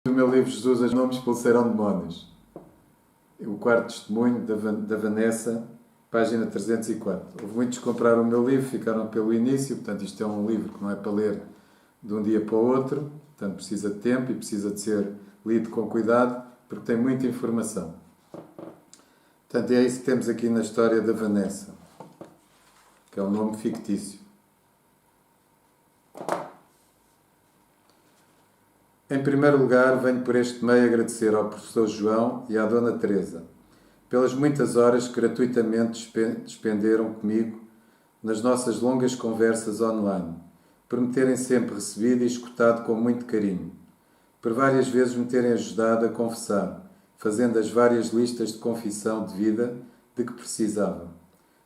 Do meu livro Jesus, as nomes expulsarão demónios. O quarto testemunho da Vanessa, página 304. Houve muitos que compraram o meu livro, ficaram pelo início, portanto isto é um livro que não é para ler de um dia para o outro, portanto precisa de tempo e precisa de ser lido com cuidado, porque tem muita informação. Portanto é isso que temos aqui na história da Vanessa, que é um nome fictício. Em primeiro lugar, venho por este meio agradecer ao professor João e à Dona Teresa pelas muitas horas que gratuitamente despenderam comigo nas nossas longas conversas online, por me terem sempre recebido e escutado com muito carinho, por várias vezes me terem ajudado a confessar, fazendo as várias listas de confissão de vida de que precisava,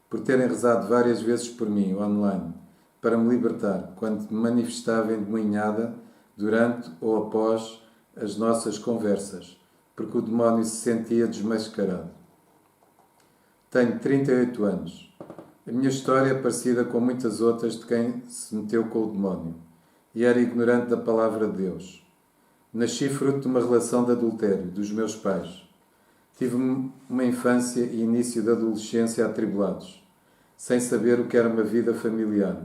por terem rezado várias vezes por mim online, para me libertar quando me manifestava endemoinhada durante ou após as nossas conversas, porque o demónio se sentia desmascarado. Tenho 38 anos. A minha história é parecida com muitas outras de quem se meteu com o demónio e era ignorante da palavra de Deus. Nasci fruto de uma relação de adultério dos meus pais. Tive uma infância e início da adolescência atribulados, sem saber o que era uma vida familiar,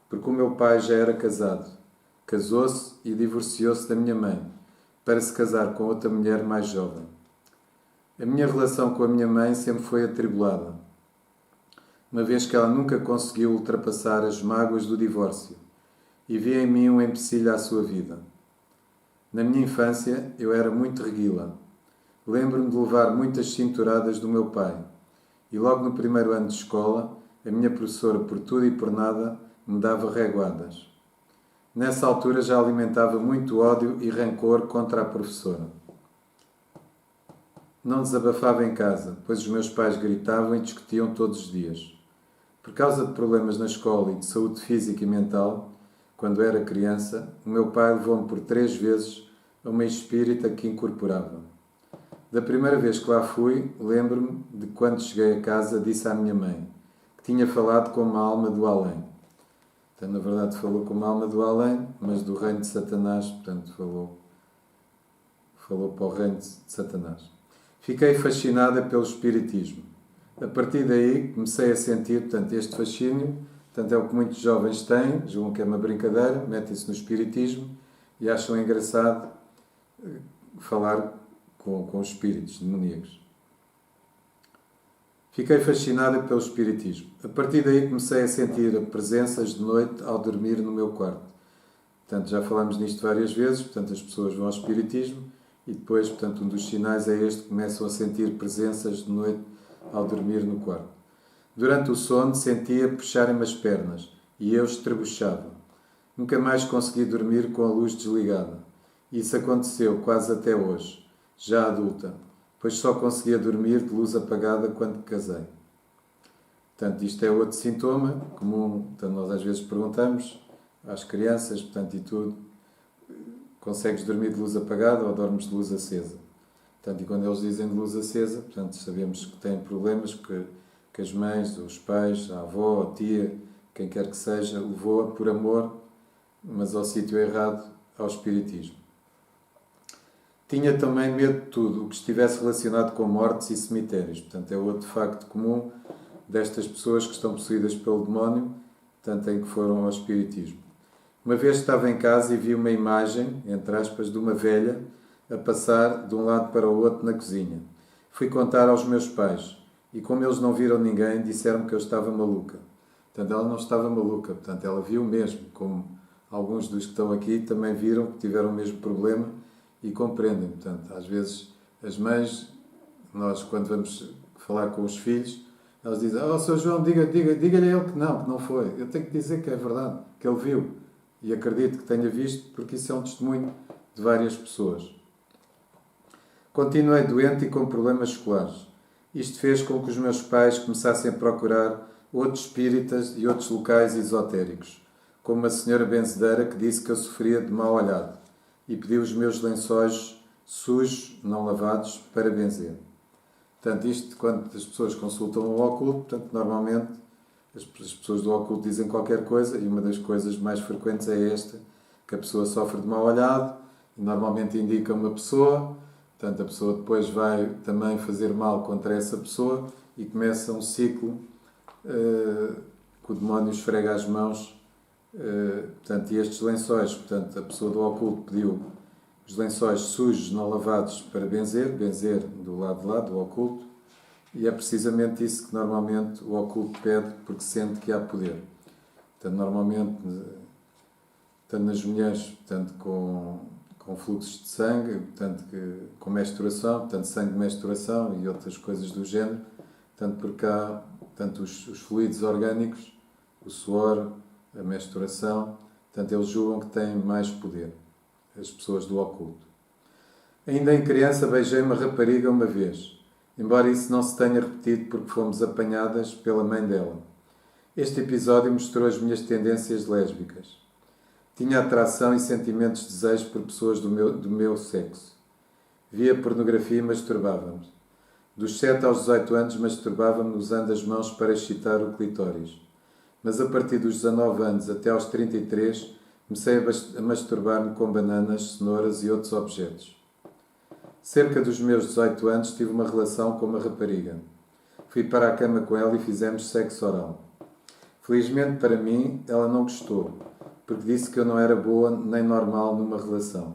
porque o meu pai já era casado. Casou-se e divorciou-se da minha mãe, para se casar com outra mulher mais jovem. A minha relação com a minha mãe sempre foi atribulada, uma vez que ela nunca conseguiu ultrapassar as mágoas do divórcio e via em mim um empecilho à sua vida. Na minha infância, eu era muito reguila. Lembro-me de levar muitas cinturadas do meu pai e logo no primeiro ano de escola, a minha professora, por tudo e por nada, me dava reguadas. Nessa altura já alimentava muito ódio e rancor contra a professora. Não desabafava em casa, pois os meus pais gritavam e discutiam todos os dias. Por causa de problemas na escola e de saúde física e mental, quando era criança, o meu pai levou-me por 3 vezes a uma espírita que incorporava. Da primeira vez que lá fui, lembro-me de quando cheguei a casa disse à minha mãe que tinha falado com uma alma do além. Então, na verdade, falou com uma alma do além, mas do reino de Satanás, portanto, falou para o reino de Satanás. Fiquei fascinada pelo espiritismo. A partir daí, comecei a sentir, portanto, este fascínio, portanto, é o que muitos jovens têm, julgam que é uma brincadeira, metem-se no espiritismo e acham engraçado falar com os espíritos demoníacos. Fiquei fascinada pelo espiritismo. A partir daí comecei a sentir presenças de noite ao dormir no meu quarto. Portanto, já falámos nisto várias vezes, portanto, as pessoas vão ao espiritismo e depois, portanto, um dos sinais é este, começam a sentir presenças de noite ao dormir no quarto. Durante o sono sentia puxarem-me as pernas e eu estrebuchava. Nunca mais consegui dormir com a luz desligada. Isso aconteceu quase até hoje, já adulta, pois só conseguia dormir de luz apagada quando casei. Portanto, isto é outro sintoma comum. Portanto, nós às vezes perguntamos às crianças, portanto, e tudo, consegues dormir de luz apagada ou dormes de luz acesa? Portanto, e quando eles dizem de luz acesa, portanto, sabemos que têm problemas que as mães, os pais, a avó, a tia, quem quer que seja, levou-a por amor, mas ao sítio errado, ao espiritismo. Tinha também medo de tudo o que estivesse relacionado com mortes e cemitérios. Portanto, é outro facto comum destas pessoas que estão possuídas pelo demónio, portanto, em que foram ao espiritismo. Uma vez estava em casa e vi uma imagem, entre aspas, de uma velha a passar de um lado para o outro na cozinha. Fui contar aos meus pais e, como eles não viram ninguém, disseram-me que eu estava maluca. Portanto, ela não estava maluca, portanto, ela viu mesmo, como alguns dos que estão aqui também viram que tiveram o mesmo problema e compreendem. Portanto, às vezes as mães, nós quando vamos falar com os filhos, elas dizem, Sr. João, diga-lhe a ele que não foi. Eu tenho que dizer que é verdade, que ele viu. E acredito que tenha visto, porque isso é um testemunho de várias pessoas. Continuei doente e com problemas escolares. Isto fez com que os meus pais começassem a procurar outros espíritas e outros locais esotéricos, como uma senhora benzedeira que disse que eu sofria de mau olhado e pediu os meus lençóis sujos, não lavados, para benzer. Portanto, isto quando as pessoas consultam o oculto, portanto, normalmente as pessoas do oculto dizem qualquer coisa e uma das coisas mais frequentes é esta, que a pessoa sofre de mau olhado normalmente indica uma pessoa, portanto a pessoa depois vai também fazer mal contra essa pessoa e começa um ciclo que o demónio esfrega as mãos. Portanto, e estes lençóis, portanto, a pessoa do oculto pediu os lençóis sujos, não lavados, para benzer do lado de lá, do oculto, e é precisamente isso que normalmente o oculto pede, porque sente que há poder. Portanto, normalmente, tanto nas mulheres, portanto, com fluxos de sangue, portanto, com menstruação, portanto, sangue de menstruação e outras coisas do género, portanto, porque há portanto, os fluidos orgânicos, o suor, a menstruação, portanto, eles julgam que têm mais poder, as pessoas do oculto. Ainda em criança beijei uma rapariga uma vez, embora isso não se tenha repetido porque fomos apanhadas pela mãe dela. Este episódio mostrou as minhas tendências lésbicas. Tinha atração e sentimentos de desejo por pessoas do meu sexo. Via pornografia e masturbava-me. Dos 7 aos 18 anos masturbava-me usando as mãos para excitar o clitóris. Mas a partir dos 19 anos até aos 33 comecei a masturbar-me com bananas, cenouras e outros objetos. Cerca dos meus 18 anos tive uma relação com uma rapariga. Fui para a cama com ela e fizemos sexo oral. Felizmente para mim, ela não gostou, porque disse que eu não era boa nem normal numa relação.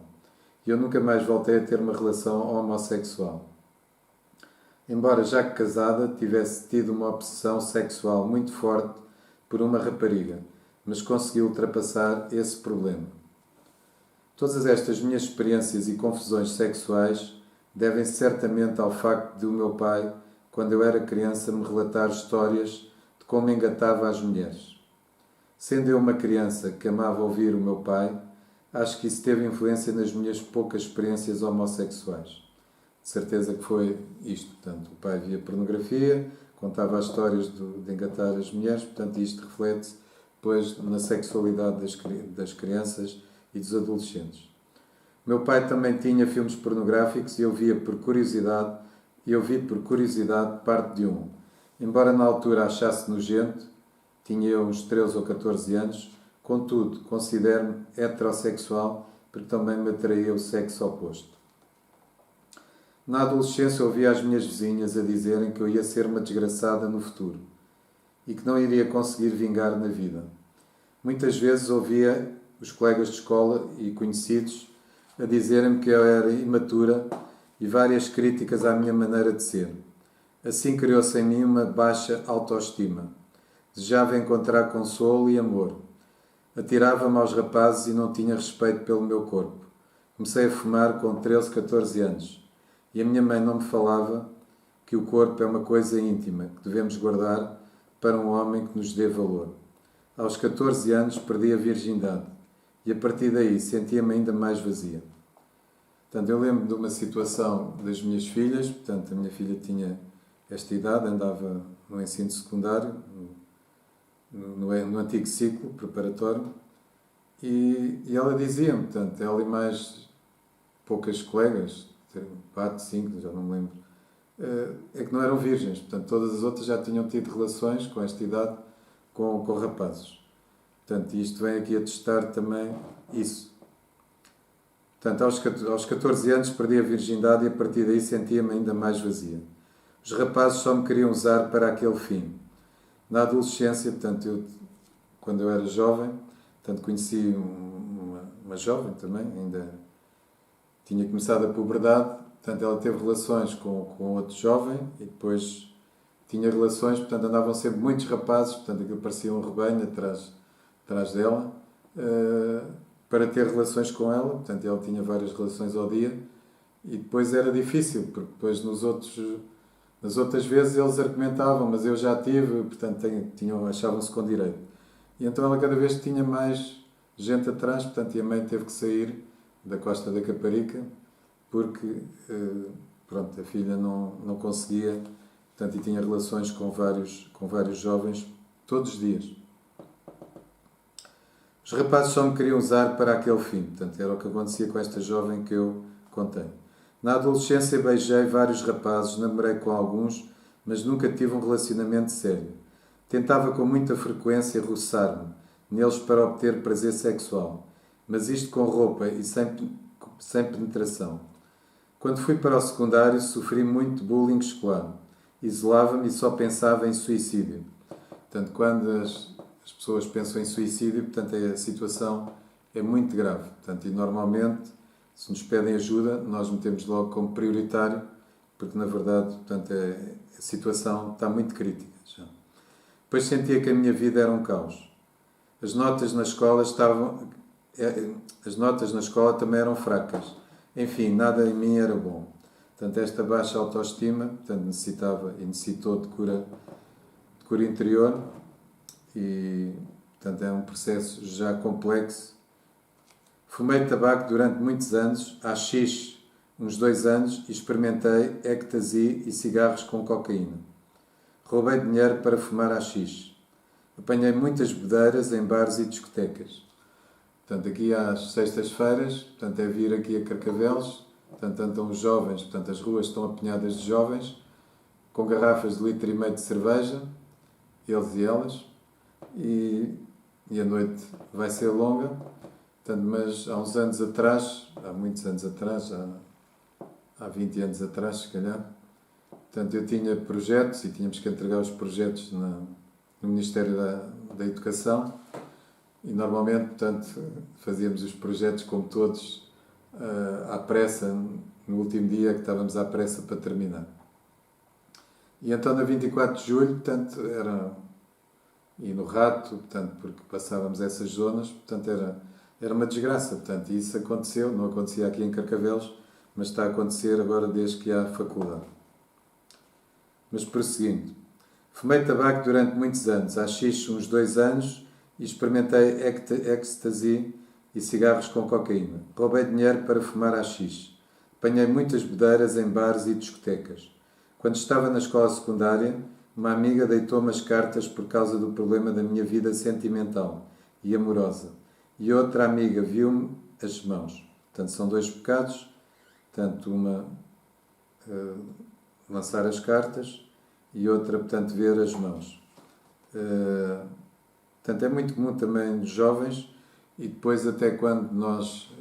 E eu nunca mais voltei a ter uma relação homossexual. Embora já que casada, tivesse tido uma obsessão sexual muito forte por uma rapariga, mas consegui ultrapassar esse problema. Todas estas minhas experiências e confusões sexuais devem certamente ao facto de o meu pai, quando eu era criança, me relatar histórias de como engatava as mulheres. Sendo eu uma criança que amava ouvir o meu pai, acho que isso teve influência nas minhas poucas experiências homossexuais. De certeza que foi isto. Portanto, o pai via pornografia, contava as histórias de engatar as mulheres, portanto, isto reflete-se depois na sexualidade das crianças e dos adolescentes. O meu pai também tinha filmes pornográficos e eu vi por curiosidade parte de um. Embora na altura achasse nojento, tinha eu uns 13 ou 14 anos, contudo, considero-me heterossexual porque também me atraía o sexo oposto. Na adolescência ouvia as minhas vizinhas a dizerem que eu ia ser uma desgraçada no futuro e que não iria conseguir vingar na vida. Muitas vezes ouvia os colegas de escola e conhecidos a dizerem-me que eu era imatura e várias críticas à minha maneira de ser. Assim criou-se em mim uma baixa autoestima. Desejava encontrar consolo e amor. Atirava-me aos rapazes e não tinha respeito pelo meu corpo. Comecei a fumar com 13, 14 anos. E a minha mãe não me falava que o corpo é uma coisa íntima, que devemos guardar para um homem que nos dê valor. Aos 14 anos perdi a virgindade e a partir daí sentia-me ainda mais vazia. Portanto, eu lembro de uma situação das minhas filhas, portanto, a minha filha tinha esta idade, andava no ensino secundário, no antigo ciclo preparatório, e ela dizia-me, portanto, ela e mais poucas colegas, 4, 5, já não me lembro, é que não eram virgens. Portanto, todas as outras já tinham tido relações com esta idade com rapazes. Portanto, isto vem aqui a testar também isso. Portanto, aos 14 anos perdi a virgindade e a partir daí sentia-me ainda mais vazia. Os rapazes só me queriam usar para aquele fim. Na adolescência, portanto, quando eu era jovem, portanto, conheci uma jovem também, ainda tinha começado a puberdade, portanto, ela teve relações com outro jovem e depois tinha relações, portanto, andavam sempre muitos rapazes, portanto, aquilo parecia um rebanho atrás dela, para ter relações com ela, portanto, ela tinha várias relações ao dia e depois era difícil, porque depois nas outras vezes eles argumentavam, mas eu já tive, portanto, achavam-se com direito. E então ela cada vez tinha mais gente atrás, portanto, e a mãe teve que sair da Costa da Caparica, porque pronto, a filha não conseguia, portanto, e tinha relações com vários jovens todos os dias. Os rapazes só me queriam usar para aquele fim, portanto, era o que acontecia com esta jovem que eu contei. Na adolescência beijei vários rapazes, namorei com alguns, mas nunca tive um relacionamento sério. Tentava com muita frequência roçar-me neles para obter prazer sexual, mas isto com roupa e sem sem penetração. Quando fui para o secundário, sofri muito bullying escolar. Isolava-me e só pensava em suicídio. Portanto, quando as pessoas pensam em suicídio, portanto, a situação é muito grave. Portanto, e normalmente, se nos pedem ajuda, nós metemos logo como prioritário, porque na verdade, portanto, a situação está muito crítica. Já. Depois sentia que a minha vida era um caos. As notas na escola também eram fracas. Enfim, nada em mim era bom. Portanto, esta baixa autoestima, portanto, necessitou de cura interior e, portanto, é um processo já complexo. Fumei tabaco durante muitos anos, haxixe uns 2 anos e experimentei ecstasy e cigarros com cocaína. Roubei dinheiro para fumar haxixe. Apanhei muitas bedeiras em bares e discotecas. Portanto, aqui às sextas-feiras, portanto, é vir aqui a Carcavelos, portanto, andam os jovens, portanto, as ruas estão apinhadas de jovens, com garrafas de 1,5 litro de cerveja, eles e elas, e a noite vai ser longa, portanto, mas há uns anos atrás, há muitos anos atrás, há 20 anos atrás, se calhar, portanto, eu tinha projetos e tínhamos que entregar os projetos no Ministério da Educação, e normalmente, portanto, fazíamos os projetos como todos à pressa, no último dia que estávamos à pressa para terminar. E então, na 24 de julho, portanto, e no Rato, portanto, porque passávamos essas zonas, portanto, era uma desgraça, portanto, e isso aconteceu, não acontecia aqui em Carcavelos, mas está a acontecer agora desde que há faculdade. Mas prosseguindo, fumei tabaco durante muitos anos, haxixe uns 2 anos, e experimentei ecstasy e cigarros com cocaína. Roubei dinheiro para fumar haxixe. Apanhei muitas bedeiras em bares e discotecas. Quando estava na escola secundária, uma amiga deitou-me as cartas por causa do problema da minha vida sentimental e amorosa. E outra amiga viu-me as mãos. Portanto, são 2 pecados. Portanto, uma lançar as cartas e outra, portanto, ver as mãos. Portanto, é muito comum também nos jovens e depois até quando nós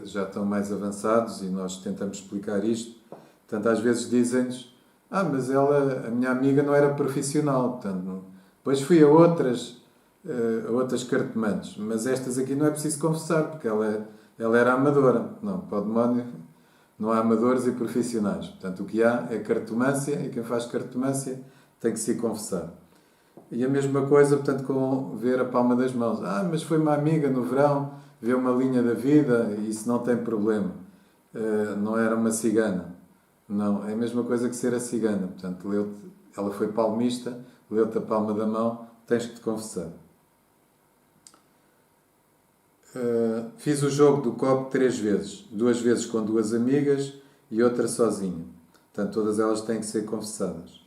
já estão mais avançados e nós tentamos explicar isto, portanto, às vezes dizem-nos mas a minha amiga não era profissional, portanto, depois fui a outras cartomantes, mas estas aqui não é preciso confessar, porque ela era amadora. Não, para o demónio não há amadores e profissionais. Portanto, o que há é cartomância e quem faz cartomância tem que se confessar. E a mesma coisa, portanto, com ver a palma das mãos. Mas foi uma amiga no verão, vê uma linha da vida e isso não tem problema. Não era uma cigana. Não, é a mesma coisa que ser a cigana. Portanto, ela foi palmista, leu-te a palma da mão, tens que te confessar. Fiz o jogo do copo 3 vezes. 2 vezes com 2 amigas e outra sozinha. Portanto, todas elas têm que ser confessadas.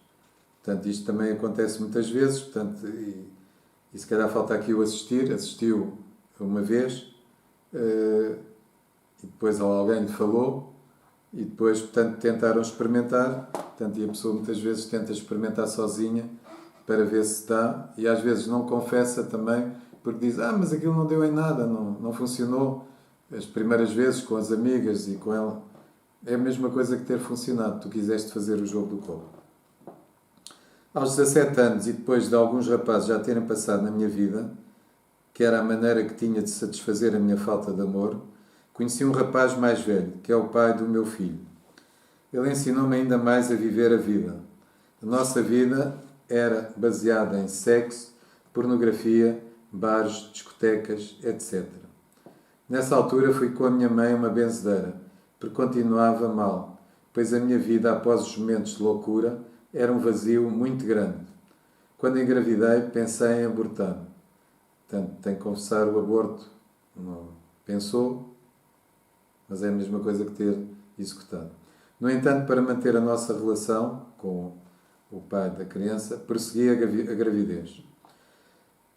Portanto, isto também acontece muitas vezes, portanto, e se calhar falta aqui o assistir. Assistiu uma vez e depois alguém lhe falou e depois, portanto, tentaram experimentar, portanto, e a pessoa muitas vezes tenta experimentar sozinha para ver se dá e às vezes não confessa também porque diz, mas aquilo não deu em nada, não funcionou as primeiras vezes com as amigas e com ela. É a mesma coisa que ter funcionado, tu quiseste fazer o jogo do copo. Aos 17 anos e depois de alguns rapazes já terem passado na minha vida, que era a maneira que tinha de satisfazer a minha falta de amor, conheci um rapaz mais velho, que é o pai do meu filho. Ele ensinou-me ainda mais a viver a vida. A nossa vida era baseada em sexo, pornografia, bares, discotecas, etc. Nessa altura fui com a minha mãe uma benzedeira, porque continuava mal, pois a minha vida, após os momentos de loucura, era um vazio muito grande. Quando engravidei, pensei em abortar. Portanto, tem que confessar o aborto. Não pensou, mas é a mesma coisa que ter executado. No entanto, para manter a nossa relação com o pai da criança, prossegui a gravidez.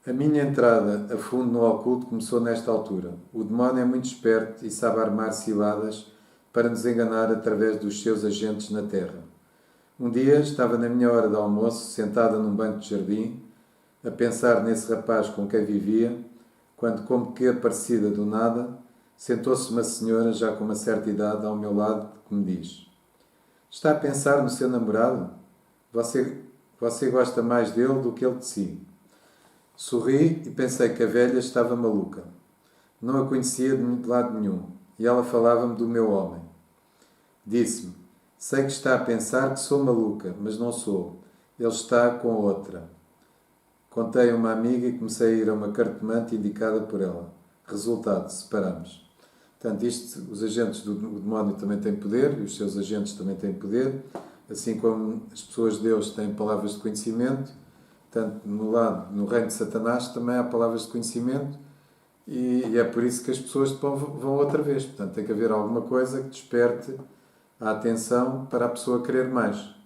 A minha entrada a fundo no oculto começou nesta altura. O demónio é muito esperto e sabe armar ciladas para nos enganar através dos seus agentes na Terra. Um dia estava na minha hora de almoço, sentada num banco de jardim, a pensar nesse rapaz com quem vivia, quando, como que aparecida do nada, Sentou-se uma senhora, já com uma certa idade, ao meu lado, que me diz: está a pensar no seu namorado? Você gosta mais dele do que ele de si. Sorri e pensei que a velha estava maluca. Não a conhecia de lado nenhum, e ela falava-me do meu homem. Disse-me: sei que está a pensar que sou maluca, mas não sou. Ele está com outra. Contei a uma amiga e comecei a ir a uma cartomante indicada por ela. Resultado: separamos. Portanto, os agentes do demónio também têm poder, e os seus agentes também têm poder, assim como as pessoas de Deus têm palavras de conhecimento, tanto no reino de Satanás também há palavras de conhecimento, e é por isso que as pessoas vão outra vez. Portanto, tem que haver alguma coisa que desperte a atenção para a pessoa querer mais.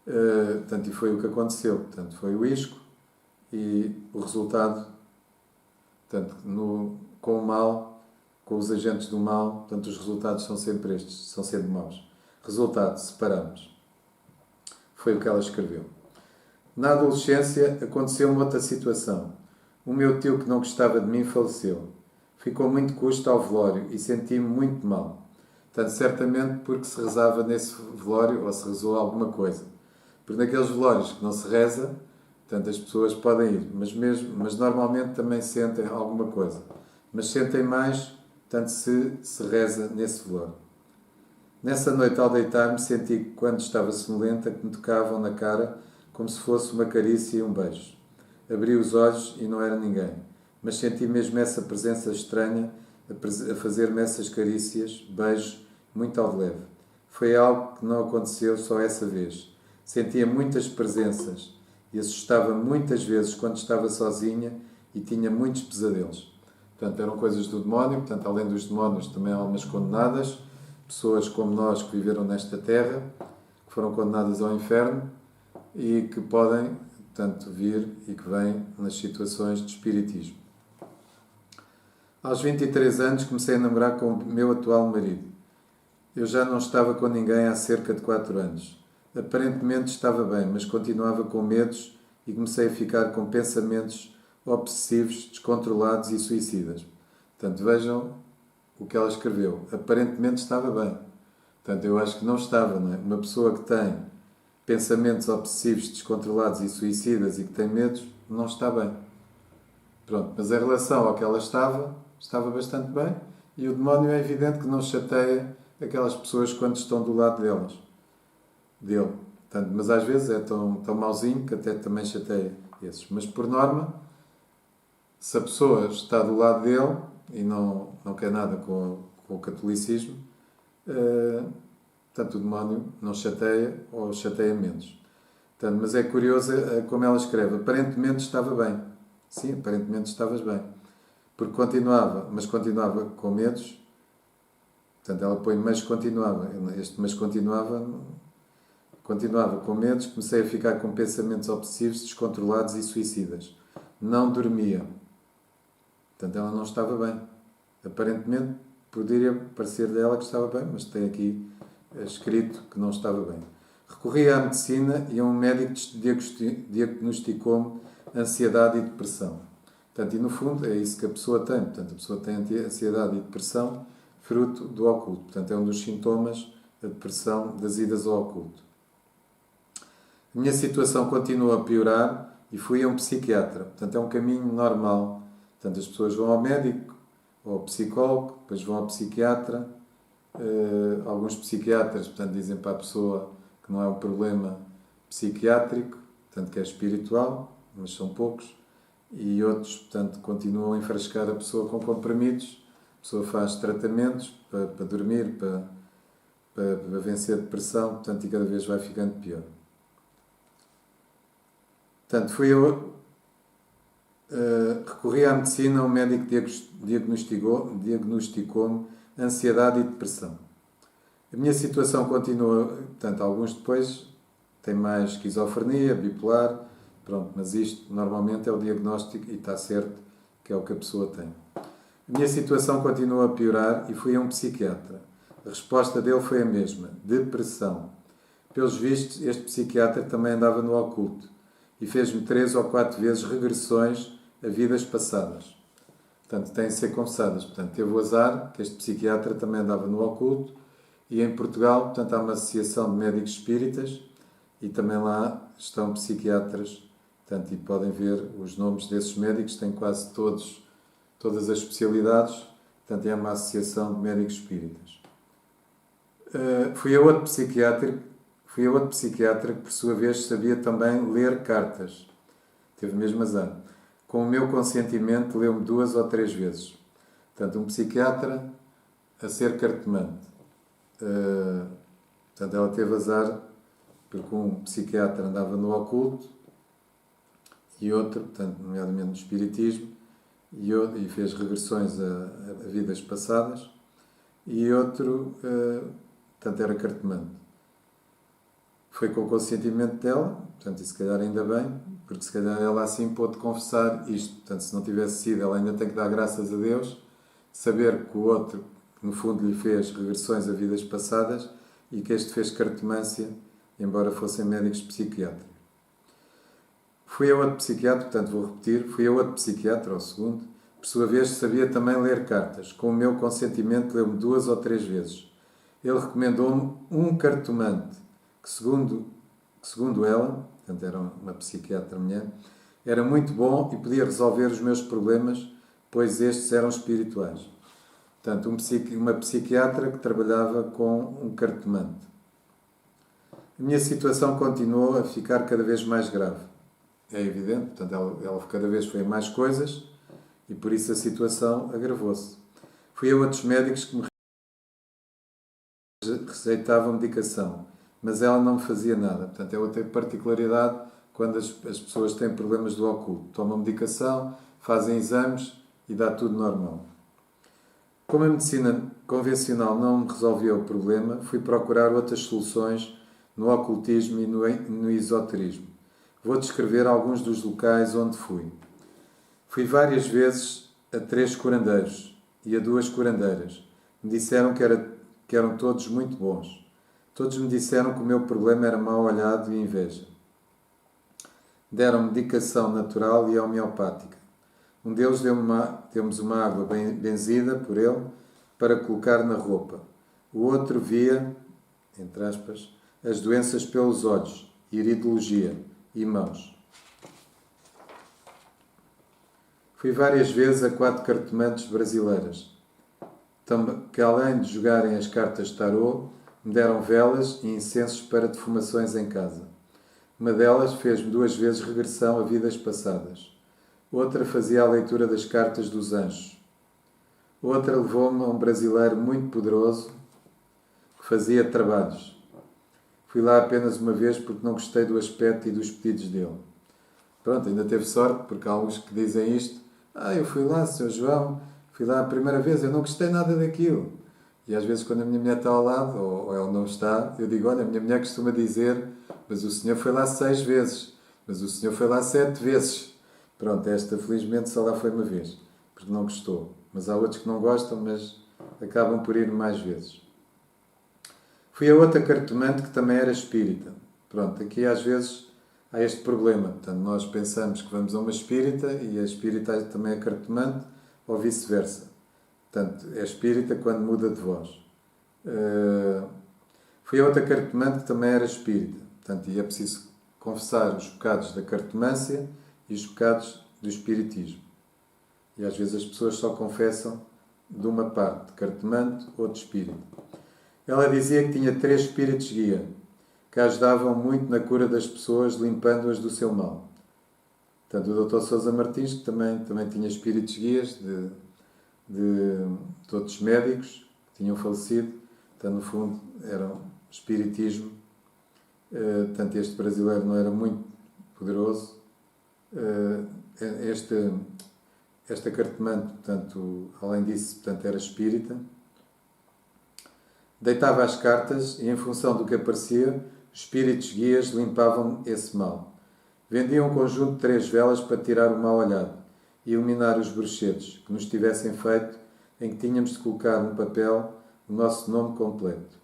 Portanto, e foi o que aconteceu. Portanto, foi o isco e o resultado, portanto, com o mal, com os agentes do mal, portanto, os resultados são sempre estes, são sempre maus. Resultado: separamos. Foi o que ela escreveu. Na adolescência, aconteceu-me outra situação. O meu tio, que não gostava de mim, faleceu. Ficou muito custo ao velório e senti-me muito mal. Portanto, certamente porque se rezava nesse velório ou se rezou alguma coisa. Porque naqueles velórios que não se reza, portanto, as pessoas podem ir, mas normalmente também sentem alguma coisa. Mas sentem mais, portanto, se reza nesse velório. Nessa noite, ao deitar-me, senti que, quando estava sonolenta, que me tocavam na cara como se fosse uma carícia e um beijo. Abri os olhos e não era ninguém, mas senti mesmo essa presença estranha a fazer-me essas carícias, beijos, muito ao de leve. Foi algo que não aconteceu só essa vez. Sentia muitas presenças e assustava muitas vezes quando estava sozinha e tinha muitos pesadelos. Portanto, eram coisas do demónio. Portanto, além dos demónios, também há almas condenadas, pessoas como nós que viveram nesta terra, que foram condenadas ao inferno e que podem, portanto, vir e que vêm nas situações de espiritismo. Aos 23 anos comecei a namorar com o meu atual marido. Eu já não estava com ninguém há cerca de 4 anos. Aparentemente estava bem, mas continuava com medos e comecei a ficar com pensamentos obsessivos, descontrolados e suicidas. Portanto, vejam o que ela escreveu. Aparentemente estava bem. Portanto, eu acho que não estava, não é? Uma pessoa que tem pensamentos obsessivos, descontrolados e suicidas e que tem medos, não está bem. Pronto, mas em relação ao que ela estava bastante bem, e o demónio é evidente que não chateia aquelas pessoas quando estão do lado dele. Portanto, mas às vezes é tão mauzinho que até também chateia esses. Mas por norma, se a pessoa está do lado dele e não quer nada com o catolicismo, portanto, o demónio não chateia ou chateia menos. Portanto, mas é curioso como ela escreve. Aparentemente estava bem. Sim, aparentemente estavas bem. Porque continuava com medos. Portanto, ela põe mas continuava. Este mas continuava com medos. Comecei a ficar com pensamentos obsessivos, descontrolados e suicidas. Não dormia. Portanto, ela não estava bem. Aparentemente, poderia parecer dela que estava bem, mas tem aqui escrito que não estava bem. Recorri à medicina e a um médico diagnosticou-me ansiedade e depressão. Portanto, e no fundo é isso que a pessoa tem. Portanto, a pessoa tem ansiedade e depressão fruto do oculto. Portanto, é um dos sintomas, a depressão das idas ao oculto. A minha situação continua a piorar e fui a um psiquiatra. Portanto, é um caminho normal. Portanto, as pessoas vão ao médico ou ao psicólogo, depois vão ao psiquiatra. Alguns psiquiatras, portanto, dizem para a pessoa que não é um problema psiquiátrico, portanto, que é espiritual, mas são poucos. E outros, portanto, continuam a enfrascar a pessoa com comprimidos. A pessoa faz tratamentos para dormir, para vencer a depressão, portanto, e cada vez vai ficando pior. Portanto, recorri à medicina, um médico diagnosticou-me ansiedade e depressão. A minha situação continua, portanto, alguns depois têm mais esquizofrenia, bipolar, pronto, mas isto normalmente é o diagnóstico e está certo que é o que a pessoa tem. A minha situação continua a piorar e fui a um psiquiatra. A resposta dele foi a mesma, depressão. Pelos vistos, este psiquiatra também andava no oculto e fez-me 3 ou 4 vezes regressões a vidas passadas. portanto, têm de ser confessadas. Portanto, teve o azar que este psiquiatra também andava no oculto e em Portugal, portanto, há uma associação de médicos espíritas e também lá estão psiquiatras, portanto, e podem ver os nomes desses médicos, têm quase todas as especialidades, portanto, é uma associação de médicos espíritas. Fui a outro psiquiatra que, por sua vez, sabia também ler cartas. Teve mesmo azar. Com o meu consentimento, leu-me 2 ou 3 vezes. Portanto, um psiquiatra a ser cartomante. Portanto, ela teve azar porque um psiquiatra andava no oculto e outro, portanto, nomeadamente no espiritismo, e fez regressões a vidas passadas, e outro, portanto, era cartomante. Foi com o consentimento dela, portanto, e se calhar ainda bem, porque se calhar ela assim pôde confessar isto. Portanto, se não tivesse sido, ela ainda tem que dar graças a Deus, saber que o outro, no fundo, lhe fez regressões a vidas passadas e que este fez cartomância, embora fossem médicos psiquiatras. Fui a outro psiquiatra, portanto, vou repetir, fui a outro psiquiatra, ao segundo, por sua vez sabia também ler cartas. Com o meu consentimento, leu-me 2 ou 3 vezes. Ele recomendou-me um cartomante, que segundo ela, portanto era uma psiquiatra mulher, era muito bom e podia resolver os meus problemas, pois estes eram espirituais. Portanto, uma psiquiatra que trabalhava com um cartomante. A minha situação continuou a ficar cada vez mais grave. É evidente, portanto, ela cada vez foi a mais coisas e por isso a situação agravou-se. Fui a outros médicos que me receitavam medicação, mas ela não me fazia nada. Portanto, é outra particularidade quando as pessoas têm problemas do oculto. Tomam medicação, fazem exames e dá tudo normal. Como a medicina convencional não me resolvia o problema, fui procurar outras soluções no ocultismo e no esoterismo. Vou descrever alguns dos locais onde fui. Fui várias vezes a 3 curandeiros e a 2 curandeiras. Me disseram que eram todos muito bons. Todos me disseram que o meu problema era mal olhado e inveja. Deram-me medicação natural e homeopática. Um deles deu-nos uma água benzida por ele para colocar na roupa. O outro via, entre aspas, as doenças pelos olhos, iridologia e mãos. Fui várias vezes a 4 cartomantes brasileiras, que além de jogarem as cartas tarô, me deram velas e incensos para defumações em casa. Uma delas fez-me 2 vezes regressão a vidas passadas. Outra fazia a leitura das cartas dos anjos. Outra levou-me a um brasileiro muito poderoso que fazia trabalhos. Fui lá apenas uma vez porque não gostei do aspecto e dos pedidos dele. Pronto, ainda teve sorte, porque há alguns que dizem isto. Eu fui lá, Sr. João, fui lá a primeira vez, eu não gostei nada daquilo. E às vezes quando a minha mulher está ao lado, ou ela não está, eu digo, olha, a minha mulher costuma dizer, mas o senhor foi lá 6 vezes, mas o senhor foi lá 7 vezes. Pronto, esta felizmente só lá foi uma vez, porque não gostou. Mas há outros que não gostam, mas acabam por ir mais vezes. Fui a outra cartomante que também era espírita. Pronto, aqui às vezes há este problema. Portanto, nós pensamos que vamos a uma espírita e a espírita também é cartomante, ou vice-versa. Portanto, é espírita quando muda de voz. Fui a outra cartomante que também era espírita. Portanto, e é preciso confessar os pecados da cartomância e os pecados do espiritismo. E às vezes as pessoas só confessam de uma parte, de cartomante ou de espírito. Ela dizia que tinha 3 espíritos guia, que a ajudavam muito na cura das pessoas, limpando-as do seu mal. Portanto, o Dr. Sousa Martins, que também tinha espíritos guias de outros médicos que tinham falecido. Portanto, no fundo, era um espiritismo. Portanto, este brasileiro não era muito poderoso. Esta cartomante, portanto, além disso, portanto, era espírita. Deitava as cartas e, em função do que aparecia, os espíritos guias limpavam esse mal. Vendiam um conjunto de 3 velas para tirar o mal olhado e eliminar os bruxedos que nos tivessem feito, em que tínhamos de colocar no papel o nosso nome completo.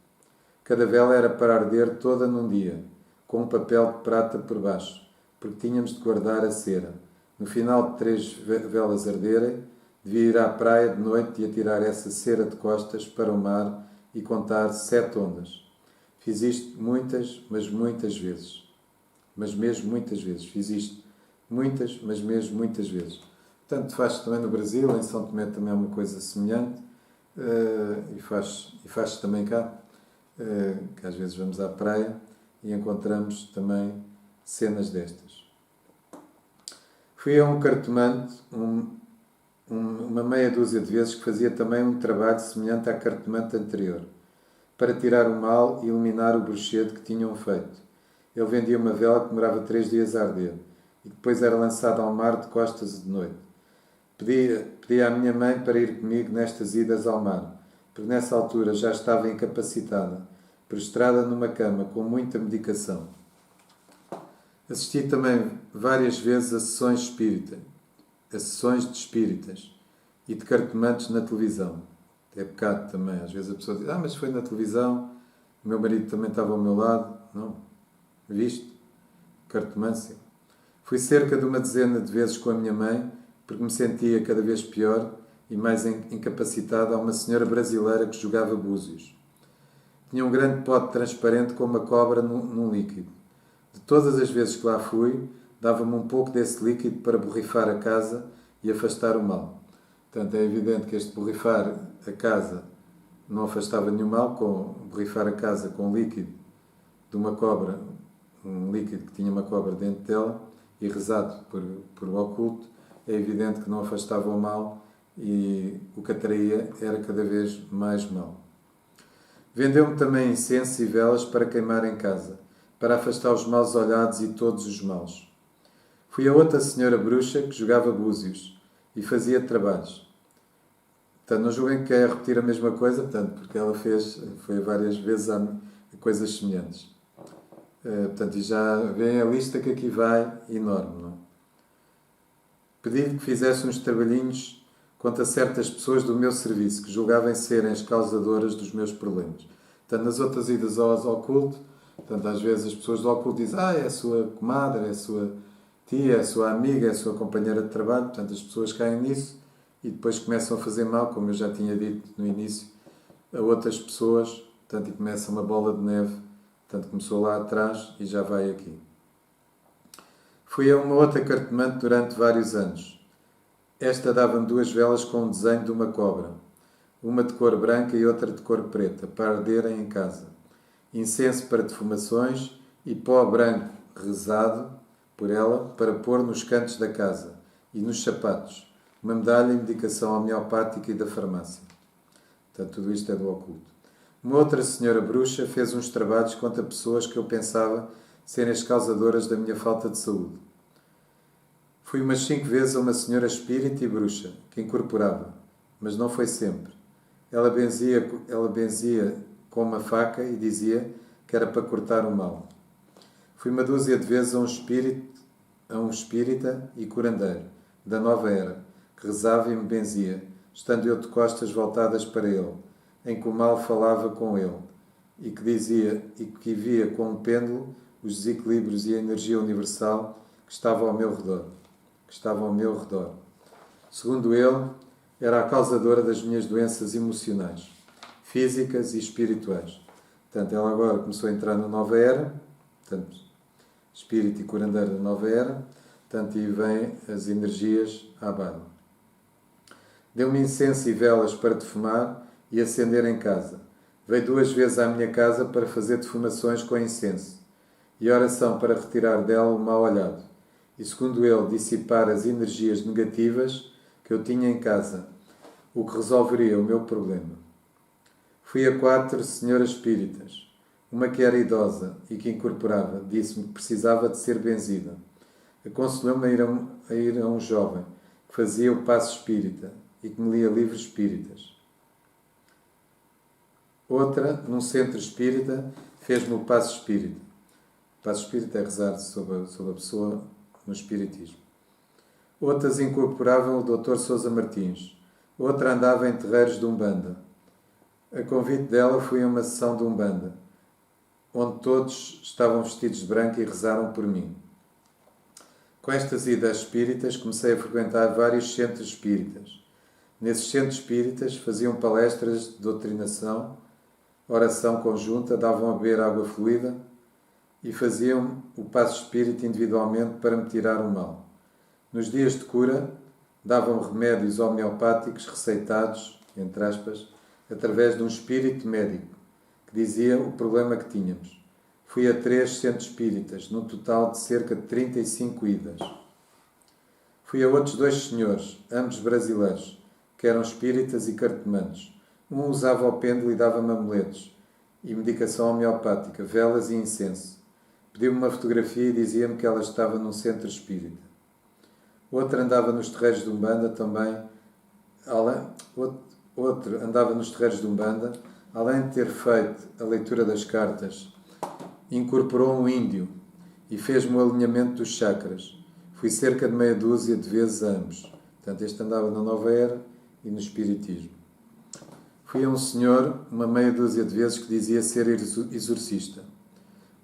Cada vela era para arder toda num dia, com um papel de prata por baixo, porque tínhamos de guardar a cera. No final de 3 velas arderem, Devia ir à praia de noite e atirar essa cera de costas para o mar e contar 7 ondas. Fiz isto muitas, mas muitas vezes. Mas mesmo muitas vezes. Fiz isto muitas, mas mesmo muitas vezes. Portanto, faz-se também no Brasil, em São Tomé também é uma coisa semelhante, e faz-se também cá, que às vezes vamos à praia e encontramos também cenas destas. Fui a um cartomante, uma meia dúzia de vezes, que fazia também um trabalho semelhante à cartomante anterior, para tirar o mal e eliminar o bruxedo que tinham feito. Ele vendia uma vela que demorava 3 dias a arder e depois era lançada ao mar de costas e de noite. Pedi à minha mãe para ir comigo nestas idas ao mar, porque nessa altura já estava incapacitada, prostrada numa cama com muita medicação. Assisti também várias vezes a sessões de espíritas e de cartomantes na televisão. É pecado também. Às vezes a pessoa diz, mas foi na televisão, o meu marido também estava ao meu lado. Não. Viste? Cartomância. Fui cerca de uma dezena de vezes com a minha mãe, porque me sentia cada vez pior e mais incapacitada a uma senhora brasileira que jogava búzios. Tinha um grande pote transparente com uma cobra num líquido. De todas as vezes que lá fui, dava-me um pouco desse líquido para borrifar a casa e afastar o mal. Portanto, é evidente que este borrifar a casa não afastava nenhum mal, com borrifar a casa com líquido de uma cobra, um líquido que tinha uma cobra dentro dela e rezado por o oculto, é evidente que não afastava o mal e o que atraía era cada vez mais mal. Vendeu-me também incenso e velas para queimar em casa, para afastar os maus olhados e todos os maus. Fui a outra senhora bruxa que jogava búzios e fazia trabalhos. Portanto, não julguem que é repetir a mesma coisa, portanto, porque ela foi várias vezes a coisas semelhantes. Portanto, e já vem a lista que aqui vai, enorme, não? Pedi-lhe que fizesse uns trabalhinhos contra certas pessoas do meu serviço, que julgavam serem as causadoras dos meus problemas. Portanto, nas outras idas ao oculto, portanto, às vezes as pessoas do oculto dizem, é a sua comadre, é a sua tia, é a sua amiga, é a sua companheira de trabalho, portanto, as pessoas caem nisso e depois começam a fazer mal, como eu já tinha dito no início, a outras pessoas, portanto, e começa uma bola de neve, portanto, começou lá atrás e já vai aqui. Fui a uma outra cartomante durante vários anos. Esta dava-me 2 velas com um desenho de uma cobra, uma de cor branca e outra de cor preta, para arderem em casa. Incenso para defumações e pó branco rezado por ela para pôr nos cantos da casa e nos sapatos. Uma medalha e medicação homeopática e da farmácia. Portanto, tudo isto é do oculto. Uma outra senhora bruxa fez uns trabalhos contra pessoas que eu pensava serem as causadoras da minha falta de saúde. Fui umas 5 vezes a uma senhora espírita e bruxa, que incorporava, mas não foi sempre. Ela benzia com uma faca e dizia que era para cortar o mal. Fui uma dúzia de vezes a um espírita e curandeiro, da nova era, que rezava e me benzia, estando eu de costas voltadas para ele, em que o mal falava com ele, e que via com um pêndulo os desequilíbrios e a energia universal que estavam ao meu redor. Segundo ele, era a causadora das minhas doenças emocionais, físicas e espirituais. Portanto, ela agora começou a entrar na nova era, portanto, espírito e curandeiro da nova era, portanto, e vêm as energias à baila. Deu-me incenso e velas para defumar e acender em casa. Veio 2 vezes à minha casa para fazer defumações com incenso e oração para retirar dela o mal olhado e, segundo ele, dissipar as energias negativas que eu tinha em casa, o que resolveria o meu problema. Fui a 4 senhoras espíritas. Uma que era idosa e que incorporava, disse-me que precisava de ser benzida. Aconselhou-me a ir a um jovem que fazia o passo espírita e que me lia livros espíritas. Outra, num centro espírita, fez-me o passo espírita. O passo espírita é rezar sobre a pessoa no espiritismo. Outras incorporavam o Dr. Sousa Martins. Outra andava em terreiros de Umbanda. A convite dela fui a uma sessão de Umbanda, onde todos estavam vestidos de branco e rezaram por mim. Com estas idas espíritas comecei a frequentar vários centros espíritas. Nesses centros espíritas faziam palestras de doutrinação, oração conjunta, davam a beber água fluida e faziam o passo espírita individualmente para me tirar o mal. Nos dias de cura, davam remédios homeopáticos receitados, entre aspas, através de um espírito médico, que dizia o problema que tínhamos. Fui a 3 centros espíritas, num total de cerca de 35 idas. Fui a outros 2 senhores, ambos brasileiros, que eram espíritas e cartomantes. Um usava o pêndulo e dava-me amuletos, e medicação homeopática, velas e incenso. Pediu-me uma fotografia e dizia-me que ela estava num centro espírita. Outro andava nos terreiros de Umbanda também. Outro andava nos terreiros de Umbanda, além de ter feito a leitura das cartas, incorporou um índio e fez-me o alinhamento dos chakras. Fui cerca de meia dúzia de vezes a ambos. Portanto, este andava na Nova Era e no Espiritismo. Fui a um senhor uma meia dúzia de vezes que dizia ser exorcista.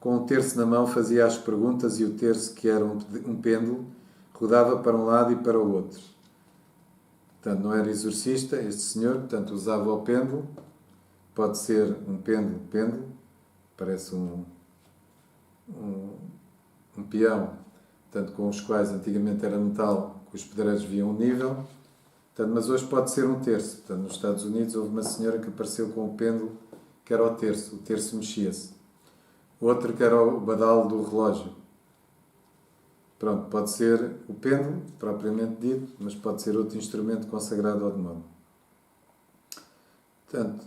Com um terço na mão fazia as perguntas e o terço, que era um pêndulo, rodava para um lado e para o outro. Portanto, não era exorcista este senhor, portanto, usava o pêndulo. Pode ser um pêndulo, parece um peão, portanto, com os quais antigamente era metal, que os pedreiros viam um nível. Portanto, mas hoje pode ser um terço. Portanto, nos Estados Unidos houve uma senhora que apareceu com um pêndulo que era o terço mexia-se. Outro que era o badalo do relógio. Pronto, pode ser o pêndulo, propriamente dito, mas pode ser outro instrumento consagrado ao demónio. Portanto,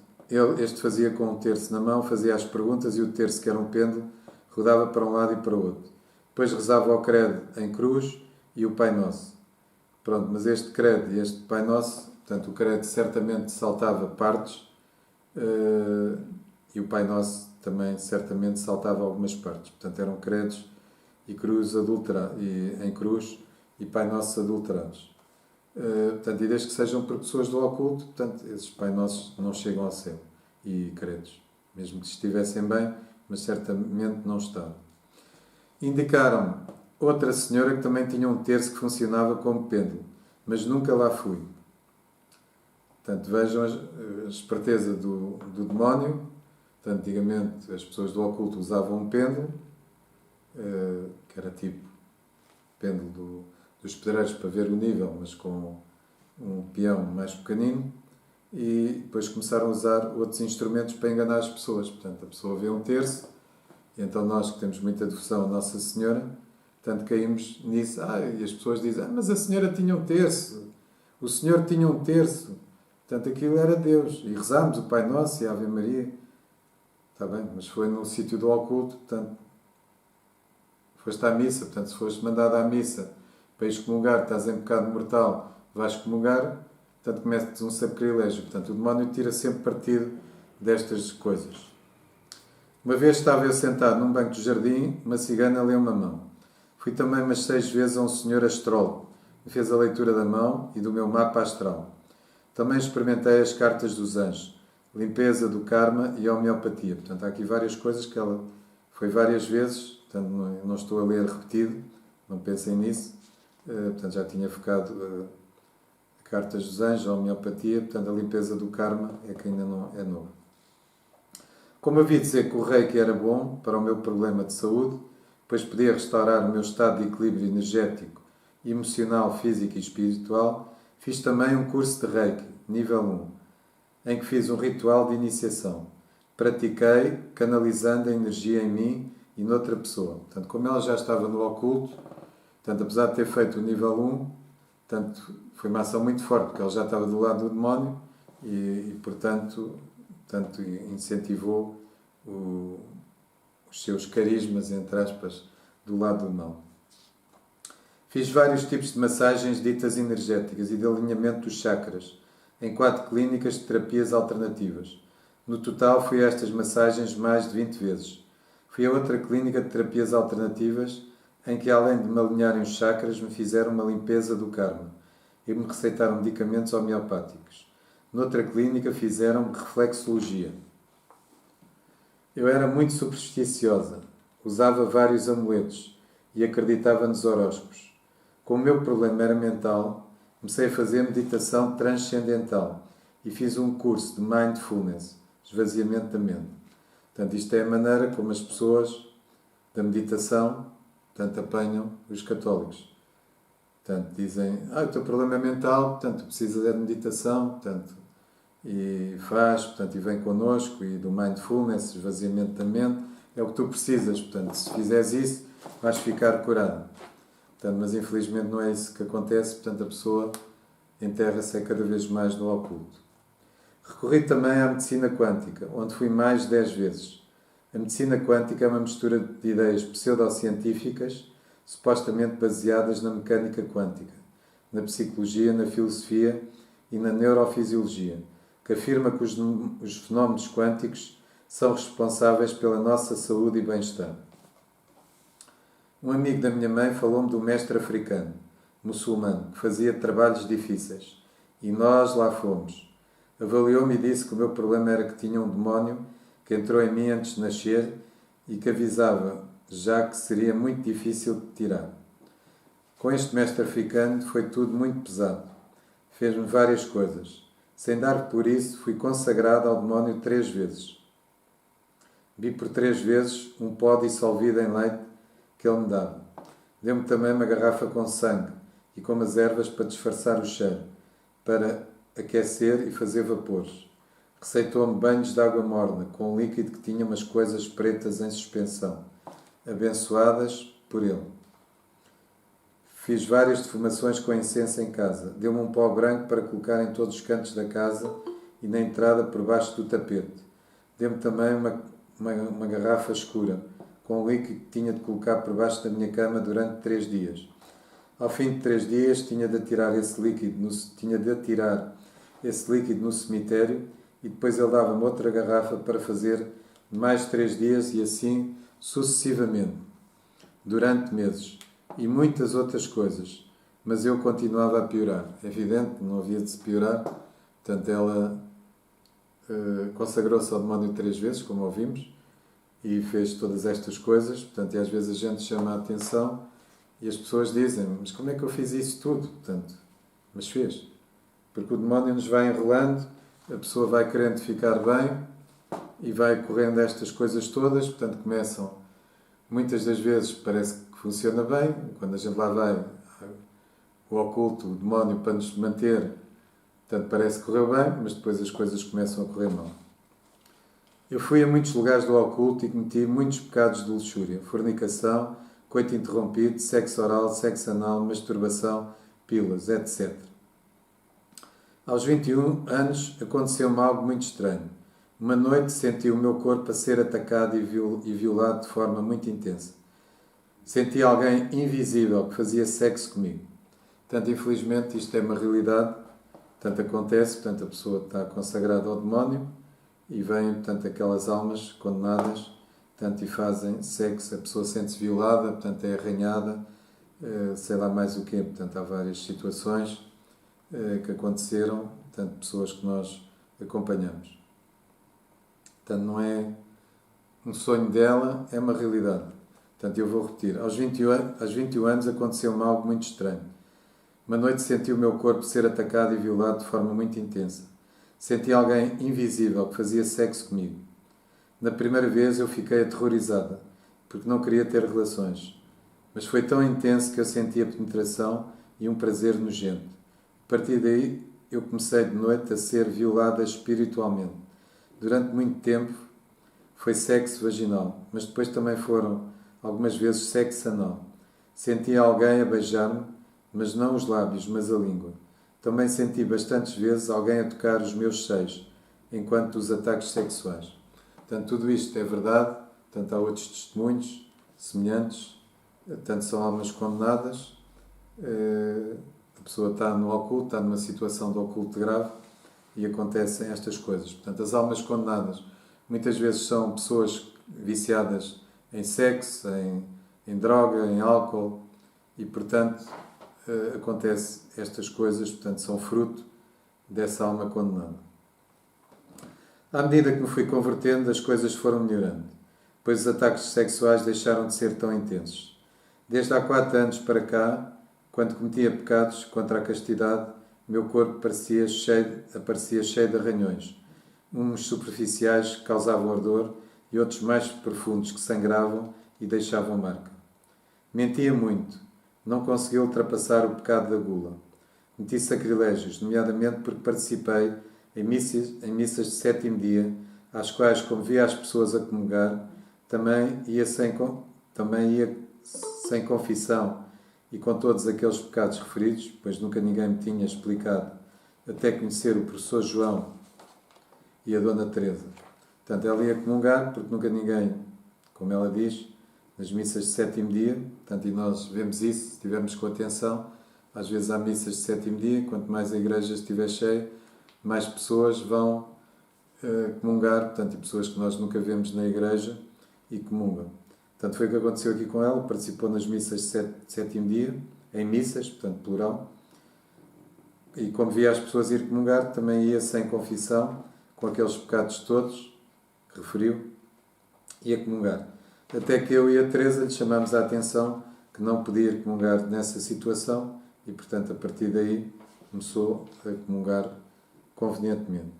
este fazia com um terço na mão, fazia as perguntas e o terço, que era um pêndulo, rodava para um lado e para o outro. Depois rezava o credo em cruz e o Pai Nosso. Pronto, mas este credo e este Pai Nosso, portanto, o credo certamente saltava partes e o Pai Nosso também certamente saltava algumas partes. Portanto, eram credos e cruz em cruz e Pai Nosso adulterados. Portanto, e desde que sejam por pessoas do oculto, portanto, esses Pai Nossos não chegam ao céu e credos. Mesmo que estivessem bem, mas certamente não estavam. Indicaram-me outra senhora que também tinha um terço que funcionava como pêndulo, mas nunca lá fui. Portanto, vejam a esperteza do demónio. Portanto, antigamente as pessoas do oculto usavam um pêndulo, que era tipo pêndulo dos pedreiros para ver o nível, mas com um peão mais pequenino, e depois começaram a usar outros instrumentos para enganar as pessoas. Portanto, a pessoa vê um terço, e então nós que temos muita devoção a Nossa Senhora, portanto, caímos nisso. E as pessoas dizem, mas a Senhora tinha um terço, o Senhor tinha um terço. Portanto, aquilo era Deus. E rezámos o Pai Nosso e a Ave Maria. Está bem, mas foi no sítio do oculto, portanto, foste à missa. Portanto, se foste mandado à missa para excomungar, estás em pecado mortal, vais excomungar, portanto, cometes um sacrilégio. Portanto, o demónio tira sempre partido destas coisas. Uma vez estava eu sentado num banco de jardim, uma cigana leu-me a mão. Fui também umas 6 vezes a um senhor astrólogo, que fez a leitura da mão e do meu mapa astral. Também experimentei as cartas dos anjos, limpeza do karma e homeopatia. Portanto, há aqui várias coisas que ela foi várias vezes, portanto, não estou a ler repetido, não pensem nisso. Portanto, já tinha focado cartas dos anjos, a homeopatia, portanto, a limpeza do karma é que ainda não é novo. Como havia de dizer que o reiki era bom para o meu problema de saúde, pois podia restaurar o meu estado de equilíbrio energético, emocional, físico e espiritual, fiz também um curso de reiki, nível 1, em que fiz um ritual de iniciação. Pratiquei, canalizando a energia em mim e noutra pessoa. Portanto, como ela já estava no oculto, portanto, apesar de ter feito o nível 1, portanto, foi uma ação muito forte, porque ela já estava do lado do demónio portanto, incentivou os seus carismas, entre aspas, do lado do mal. Fiz vários tipos de massagens ditas energéticas e de alinhamento dos chakras, em 4 clínicas de terapias alternativas. No total, fui a estas massagens mais de 20 vezes. Fui a outra clínica de terapias alternativas, em que, além de me alinharem os chakras, me fizeram uma limpeza do karma e me receitaram medicamentos homeopáticos. Noutra clínica, fizeram reflexologia. Eu era muito supersticiosa, usava vários amuletos e acreditava nos horóscopos. Como o meu problema era mental, Comecei a fazer meditação transcendental e fiz um curso de mindfulness, esvaziamento da mente. Portanto, isto é a maneira como as pessoas da meditação, portanto, apanham os católicos. Portanto, dizem, o teu problema é mental, portanto, precisa de meditação, portanto, e faz, portanto, e vem connosco, e do mindfulness, esvaziamento da mente, é o que tu precisas, portanto, se fizeres isso, vais ficar curado. Portanto, mas infelizmente não é isso que acontece, portanto, a pessoa enterra-se cada vez mais no oculto. Recorri também à medicina quântica, onde fui mais de 10 vezes. A medicina quântica é uma mistura de ideias pseudocientíficas, supostamente baseadas na mecânica quântica, na psicologia, na filosofia e na neurofisiologia, que afirma que os fenómenos quânticos são responsáveis pela nossa saúde e bem-estar. Um amigo da minha mãe falou-me do mestre africano, muçulmano, que fazia trabalhos difíceis. E nós lá fomos. Avaliou-me e disse que o meu problema era que tinha um demónio que entrou em mim antes de nascer e que avisava já que seria muito difícil de tirar. Com este mestre africano foi tudo muito pesado. Fez-me várias coisas. Sem dar por isso, fui consagrado ao demónio 3 vezes. Vi por 3 vezes um pó dissolvido em leite que ele me dava. Deu-me também uma garrafa com sangue e com umas ervas para disfarçar o cheiro, para aquecer e fazer vapores. Receitou-me banhos de água morna, com um líquido que tinha umas coisas pretas em suspensão, abençoadas por ele. Fiz várias defumações com incenso em casa. Deu-me um pó branco para colocar em todos os cantos da casa e na entrada por baixo do tapete. Deu-me também uma garrafa escura, com um líquido que tinha de colocar por baixo da minha cama durante 3 dias. Ao fim de 3 dias tinha de atirar esse líquido no cemitério e depois ele dava-me outra garrafa para fazer mais 3 dias e assim sucessivamente, durante meses. E muitas outras coisas. Mas eu continuava a piorar. É evidente, não havia de se piorar. Portanto, ela consagrou-se ao demónio 3 vezes, como ouvimos, e fez todas estas coisas. Portanto, e às vezes a gente chama a atenção e as pessoas dizem, mas como é que eu fiz isso tudo? Portanto, mas fez. Porque o demónio nos vai enrolando, a pessoa vai querendo ficar bem e vai correndo estas coisas todas. Portanto, começam, muitas das vezes parece que funciona bem, quando a gente lá vai, o oculto, o demónio, para nos manter, portanto, parece que correu bem, mas depois as coisas começam a correr mal. Eu fui a muitos lugares do oculto e cometi muitos pecados de luxúria, fornicação, coito interrompido, sexo oral, sexo anal, masturbação, pílulas, etc. Aos 21 anos aconteceu-me algo muito estranho. Uma noite senti o meu corpo a ser atacado e violado de forma muito intensa. Senti alguém invisível que fazia sexo comigo. Portanto, infelizmente, isto é uma realidade. Portanto, acontece, portanto, a pessoa está consagrada ao demónio e vêm, portanto, aquelas almas condenadas, portanto, e fazem sexo, a pessoa sente-se violada, portanto, é arranhada, sei lá mais o quê. Portanto, há várias situações que aconteceram, portanto, pessoas que nós acompanhamos. Portanto, não é um sonho dela, é uma realidade. Portanto, eu vou repetir. Aos 21 anos aconteceu-me algo muito estranho. Uma noite senti o meu corpo ser atacado e violado de forma muito intensa. Senti alguém invisível que fazia sexo comigo. Na primeira vez eu fiquei aterrorizada, porque não queria ter relações. Mas foi tão intenso que eu senti a penetração e um prazer nojento. A partir daí, eu comecei de noite a ser violada espiritualmente. Durante muito tempo foi sexo vaginal, mas depois também foram algumas vezes sexo anal. Senti alguém a beijar-me, mas não os lábios, mas a língua. Também senti bastantes vezes alguém a tocar os meus seios, enquanto os ataques sexuais. Portanto, tudo isto é verdade. Portanto, há outros testemunhos semelhantes. Portanto, são almas condenadas. A pessoa está no oculto, está numa situação de oculto grave e acontecem estas coisas. Portanto, as almas condenadas muitas vezes são pessoas viciadas em sexo, em droga, em álcool e, portanto, acontecem estas coisas, portanto, são fruto dessa alma condenada. À medida que me fui convertendo, as coisas foram melhorando, pois os ataques sexuais deixaram de ser tão intensos. Desde há 4 anos para cá, Quando cometia pecados contra a castidade, meu corpo aparecia cheio de arranhões. Uns superficiais que causavam ardor e outros mais profundos que sangravam e deixavam marca. Mentia muito. Não conseguiu ultrapassar o pecado da gula. Cometi sacrilégios, nomeadamente porque participei em missas de sétimo dia, às quais, como via as pessoas a comungar, também ia sem confissão e com todos aqueles pecados referidos, pois nunca ninguém me tinha explicado, até conhecer o professor João e a Dona Teresa. Portanto, ela ia comungar porque nunca ninguém, como ela diz, nas missas de sétimo dia, portanto, e nós vemos isso, se estivermos com atenção, às vezes há missas de sétimo dia, quanto mais a igreja estiver cheia, mais pessoas vão comungar, portanto, e pessoas que nós nunca vemos na igreja e comungam. Portanto, foi o que aconteceu aqui com ela, participou nas missas de sétimo dia, em missas, portanto, plural, e como via as pessoas ir comungar, também ia sem confissão, com aqueles pecados todos que referiu, ia comungar. Até que eu e a Teresa lhe chamámos a atenção que não podia ir comungar nessa situação e, portanto, a partir daí começou a comungar convenientemente.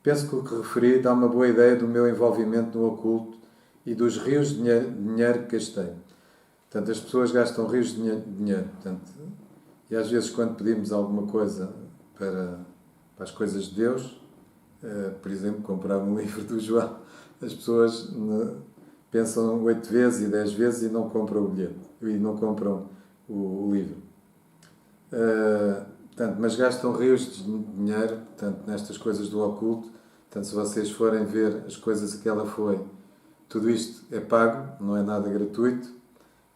Penso que o que referi dá uma boa ideia do meu envolvimento no oculto e dos rios de dinheiro que gastei. Portanto, as pessoas gastam rios de dinheiro. Portanto, e às vezes, quando pedimos alguma coisa para as coisas de Deus, por exemplo, comprar um livro do João, as pessoas pensam 8 vezes e 10 vezes e não compram o bilhete, e não compram o livro. Portanto, mas gastam rios de dinheiro, portanto, nestas coisas do oculto. Portanto, se vocês forem ver as coisas que ela foi, tudo isto é pago, não é nada gratuito,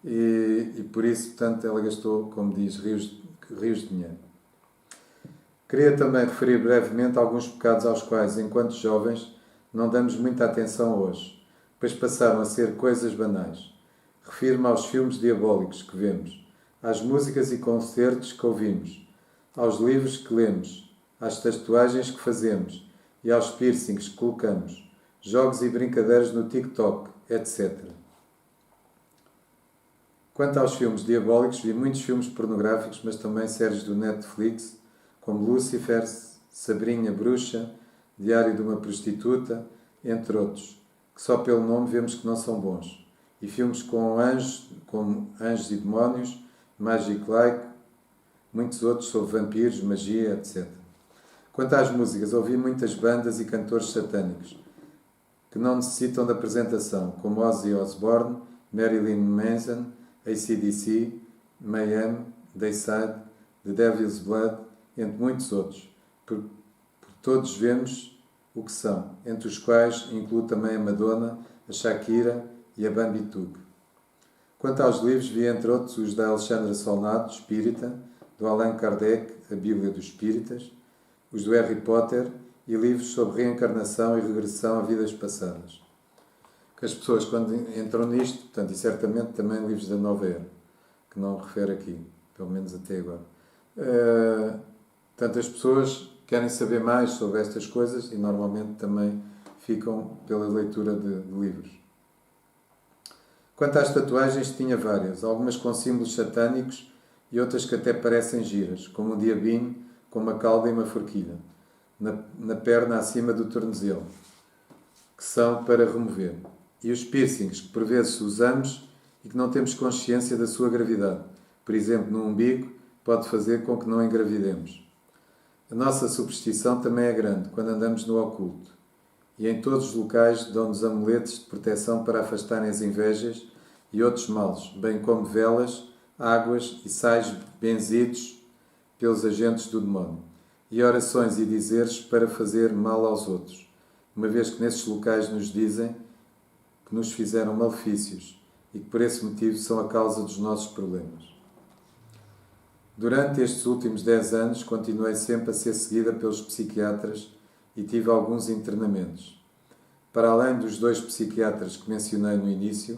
e por isso, portanto, ela gastou, como diz, rios de dinheiro. Queria também referir brevemente alguns pecados aos quais, enquanto jovens, não damos muita atenção hoje, pois passaram a ser coisas banais. Refiro-me aos filmes diabólicos que vemos, às músicas e concertos que ouvimos, aos livros que lemos, às tatuagens que fazemos e aos piercings que colocamos, jogos e brincadeiras no TikTok, etc. Quanto aos filmes diabólicos, vi muitos filmes pornográficos, mas também séries do Netflix, como Lucifer, Sabrina Bruxa, Diário de uma Prostituta, entre outros, que só pelo nome vemos que não são bons. E filmes com anjos, como Anjos e Demónios, Magic Like, muitos outros sobre vampiros, magia, etc. Quanto às músicas, ouvi muitas bandas e cantores satânicos, que não necessitam de apresentação, como Ozzy Osbourne, Marilyn Manson, AC/DC, Mayhem, Dayside, The Devil's Blood, entre muitos outros, por todos vemos o que são, entre os quais incluo também a Madonna, a Shakira e a Bambi Tug. Quanto aos livros, vi entre outros os da Alexandra Solnado, Espírita, do Allan Kardec, a Bíblia dos Espíritas, os do Harry Potter e livros sobre reencarnação e regressão a vidas passadas. Que as pessoas, quando entram nisto, portanto, e certamente também livros da Nova Era, que não refere aqui, pelo menos até agora. Portanto, as pessoas querem saber mais sobre estas coisas e normalmente também ficam pela leitura de livros. Quanto às tatuagens, tinha várias, algumas com símbolos satânicos e outras que até parecem giras, como um diabinho com uma cauda e uma forquilha, na perna acima do tornozelo, que são para remover. E os piercings, que por vezes usamos e que não temos consciência da sua gravidade. Por exemplo, no umbigo, pode fazer com que não engravidemos. A nossa superstição também é grande quando andamos no oculto. E em todos os locais dão-nos amuletos de proteção para afastarem as invejas e outros males, bem como velas, águas e sais benzidos pelos agentes do demónio, e orações e dizeres para fazer mal aos outros, uma vez que nesses locais nos dizem que nos fizeram malefícios e que por esse motivo são a causa dos nossos problemas. Durante estes últimos 10 anos continuei sempre a ser seguida pelos psiquiatras e tive alguns internamentos. Para além dos 2 psiquiatras que mencionei no início,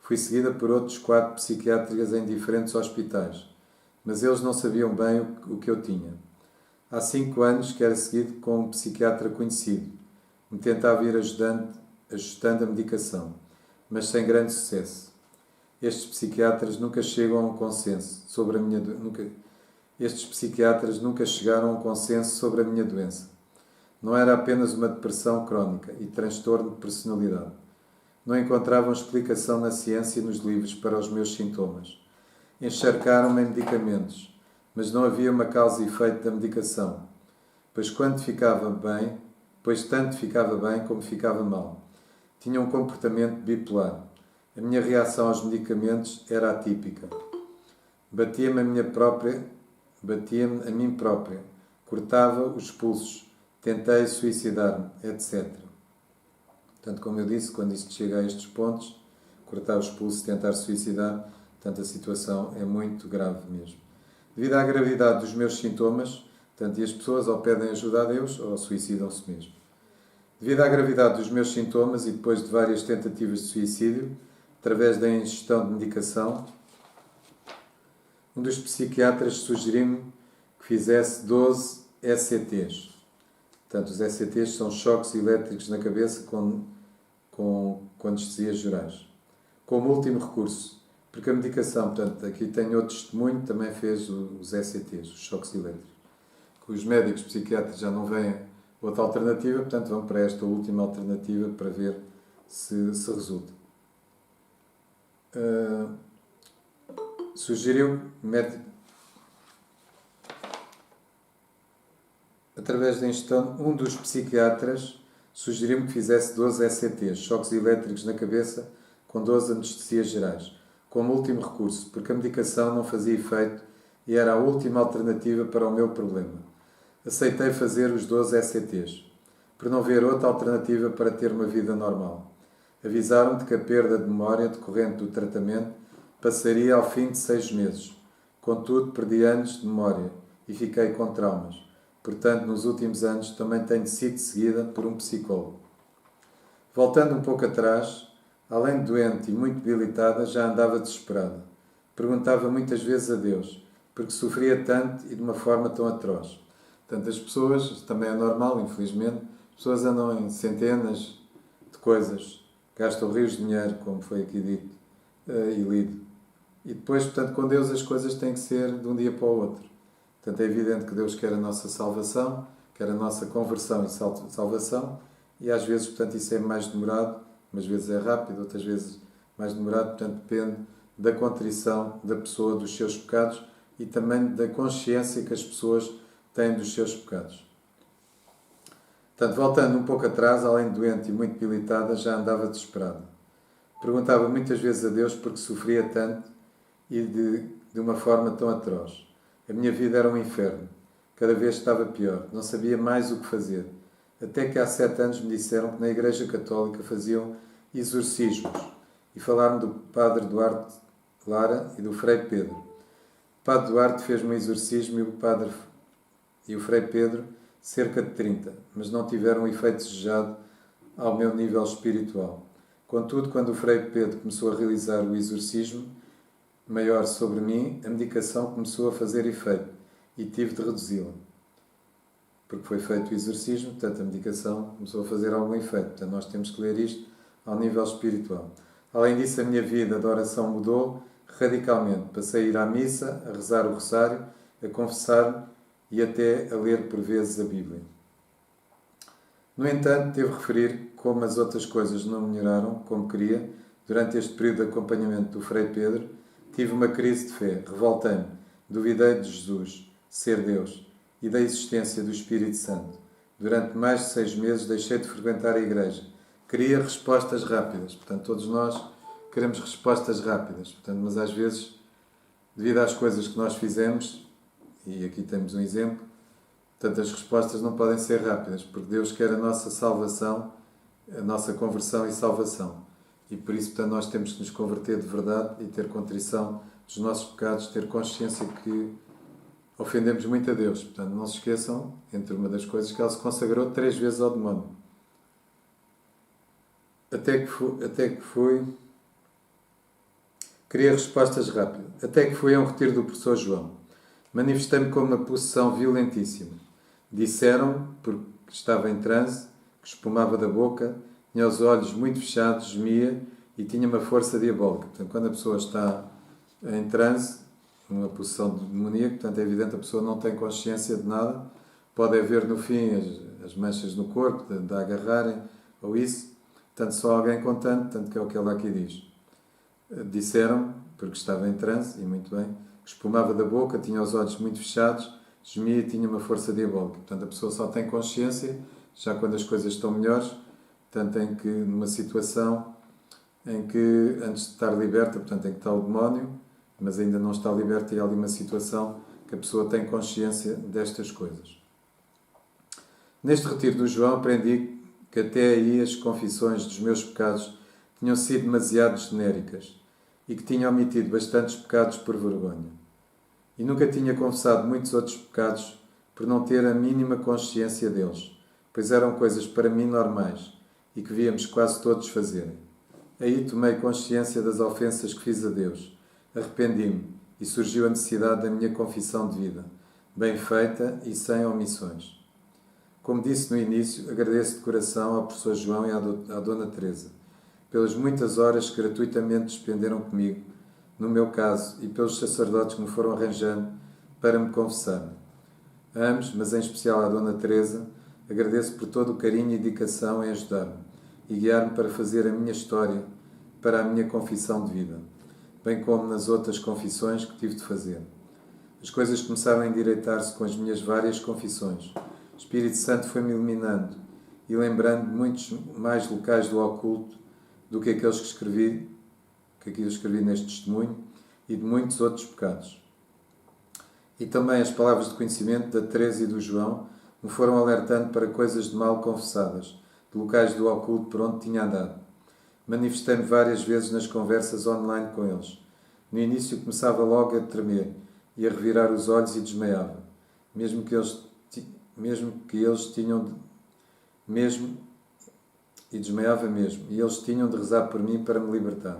fui seguida por outros 4 psiquiatras em diferentes hospitais, mas eles não sabiam bem o que eu tinha. Há 5 anos que era seguido com um psiquiatra conhecido. Me tentava ir ajustando a medicação, mas sem grande sucesso. Estes psiquiatras nunca chegam a um consenso sobre a minha Estes psiquiatras nunca chegaram a um consenso sobre a minha doença. Não era apenas uma depressão crónica e transtorno de personalidade. Não encontravam explicação na ciência e nos livros para os meus sintomas. Encharcaram-me em medicamentos, mas não havia uma causa e efeito da medicação, pois tanto ficava bem como ficava mal. Tinha um comportamento bipolar. A minha reação aos medicamentos era atípica. Batia-me a mim própria, cortava os pulsos, tentei suicidar-me, etc. Portanto, como eu disse, quando isto chega a estes pontos, cortar os pulsos, tentar suicidar, portanto, a situação é muito grave mesmo. Devido à gravidade dos meus sintomas, portanto, e as pessoas ou pedem ajuda a Deus ou suicidam-se mesmo. Devido à gravidade dos meus sintomas e depois de várias tentativas de suicídio, através da ingestão de medicação, um dos psiquiatras sugeriu-me que fizesse 12 ECTs. Portanto, os ECTs são choques elétricos na cabeça com anestesias gerais. Como último recurso, porque a medicação, portanto, aqui tenho outro testemunho, também fez os ECTs, os choques elétricos. Os médicos psiquiatras já não veem outra alternativa, portanto, vão para esta última alternativa para ver se resulta. Sugeriu através da ingestão, um dos psiquiatras sugeriu-me que fizesse 12 ECTs, choques elétricos na cabeça, com 12 anestesias gerais, como último recurso, porque a medicação não fazia efeito e era a última alternativa para o meu problema. Aceitei fazer os 12 ECTs, por não ver outra alternativa para ter uma vida normal. Avisaram-me de que a perda de memória decorrente do tratamento passaria ao fim de 6 meses. Contudo, perdi anos de memória e fiquei com traumas. Portanto, nos últimos anos também tenho sido seguida por um psicólogo. Voltando um pouco atrás, além de doente e muito debilitada, já andava desesperada. Perguntava muitas vezes a Deus, porque sofria tanto e de uma forma tão atroz. Portanto, as pessoas, também é normal, infelizmente, as pessoas andam em centenas de coisas, gastam rios de dinheiro, como foi aqui dito e lido. E depois, portanto, com Deus as coisas têm que ser de um dia para o outro. Portanto, é evidente que Deus quer a nossa salvação, quer a nossa conversão e salvação, e às vezes, portanto, isso é mais demorado, umas vezes é rápido, outras vezes mais demorado, portanto, depende da contrição da pessoa dos seus pecados e também da consciência que as pessoas têm dos seus pecados. Portanto, voltando um pouco atrás, além de doente e muito debilitada, já andava desesperada. Perguntava muitas vezes a Deus porque sofria tanto e de uma forma tão atroz. A minha vida era um inferno. Cada vez estava pior. Não sabia mais o que fazer. Até que há 7 anos me disseram que na Igreja Católica faziam exorcismos e falaram do Padre Duarte Lara e do Frei Pedro. O Padre Duarte fez-me um exorcismo e o Frei Pedro cerca de 30, mas não tiveram o efeito desejado ao meu nível espiritual. Contudo, quando o Frei Pedro começou a realizar o exorcismo maior sobre mim, a medicação começou a fazer efeito e tive de reduzi-la. Porque foi feito o exorcismo, portanto a medicação começou a fazer algum efeito. Portanto, nós temos que ler isto ao nível espiritual. Além disso, a minha vida de oração mudou radicalmente. Passei a ir à missa, a rezar o rosário, a confessar-me e até a ler por vezes a Bíblia. No entanto, devo referir como as outras coisas não melhoraram como queria. Durante este período de acompanhamento do Frei Pedro, tive uma crise de fé, revoltei-me, duvidei de Jesus, ser Deus, e da existência do Espírito Santo. Durante mais de 6 meses deixei de frequentar a igreja. Queria respostas rápidas. Portanto, todos nós queremos respostas rápidas. Portanto, mas às vezes, devido às coisas que nós fizemos, e aqui temos um exemplo, portanto, as respostas não podem ser rápidas, porque Deus quer a nossa salvação, a nossa conversão e salvação. E por isso, portanto, nós temos que nos converter de verdade e ter contrição dos nossos pecados, ter consciência que ofendemos muito a Deus. Portanto, não se esqueçam, entre uma das coisas, que Ele se consagrou 3 vezes ao demónio. Queria respostas rápidas. Até que fui a um retiro do professor João. Manifestei-me com uma possessão violentíssima. Disseram, porque estava em transe, que espumava da boca, tinha os olhos muito fechados, gemia e tinha uma força diabólica. Portanto, quando a pessoa está em transe, numa posição demoníaca, portanto, é evidente que a pessoa não tem consciência de nada, pode haver no fim as manchas no corpo, de agarrarem, ou isso, portanto, só alguém com tanto que é o que ele aqui diz. Disseram, porque estava em transe, e muito bem, que espumava da boca, tinha os olhos muito fechados, gemia e tinha uma força diabólica. Portanto, a pessoa só tem consciência, já quando as coisas estão melhores, portanto, em que, numa situação em que, antes de estar liberta, portanto, em que está o demónio, mas ainda não está liberta, e há ali uma situação que a pessoa tem consciência destas coisas. Neste retiro do João, aprendi que até aí as confissões dos meus pecados tinham sido demasiado genéricas e que tinha omitido bastantes pecados por vergonha. E nunca tinha confessado muitos outros pecados por não ter a mínima consciência deles, pois eram coisas para mim normais e que víamos quase todos fazerem. Aí tomei consciência das ofensas que fiz a Deus, arrependi-me e surgiu a necessidade da minha confissão de vida, bem feita e sem omissões. Como disse no início, agradeço de coração ao professor João e à Dona Teresa pelas muitas horas que gratuitamente despenderam comigo, no meu caso, e pelos sacerdotes que me foram arranjando para me confessar. A ambos, mas em especial à Dona Teresa, agradeço por todo o carinho e dedicação em ajudar-me e guiar-me para fazer a minha história, para a minha confissão de vida, bem como nas outras confissões que tive de fazer. As coisas começaram a endireitar-se com as minhas várias confissões. O Espírito Santo foi-me iluminando e lembrando muitos mais locais do oculto do que aqueles que aqui eu escrevi neste testemunho, e de muitos outros pecados. E também as palavras de conhecimento da Teresa e do João me foram alertando para coisas de mal confessadas, de locais do oculto por onde tinha andado. Manifestei-me várias vezes nas conversas online com eles. No início começava logo a tremer e a revirar os olhos e desmaiava, mesmo que eles tinham e desmaiava mesmo, e eles tinham de rezar por mim para me libertar.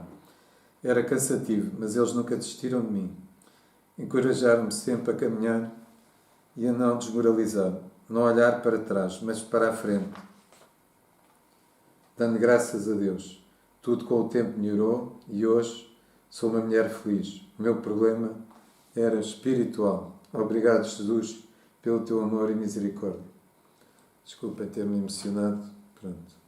Era cansativo, mas eles nunca desistiram de mim. Encorajaram-me sempre a caminhar e a não desmoralizar, não olhar para trás, mas para a frente, dando graças a Deus. Tudo com o tempo melhorou e hoje sou uma mulher feliz. O meu problema era espiritual. Obrigado, Jesus, pelo teu amor e misericórdia. Desculpem ter-me emocionado. Pronto.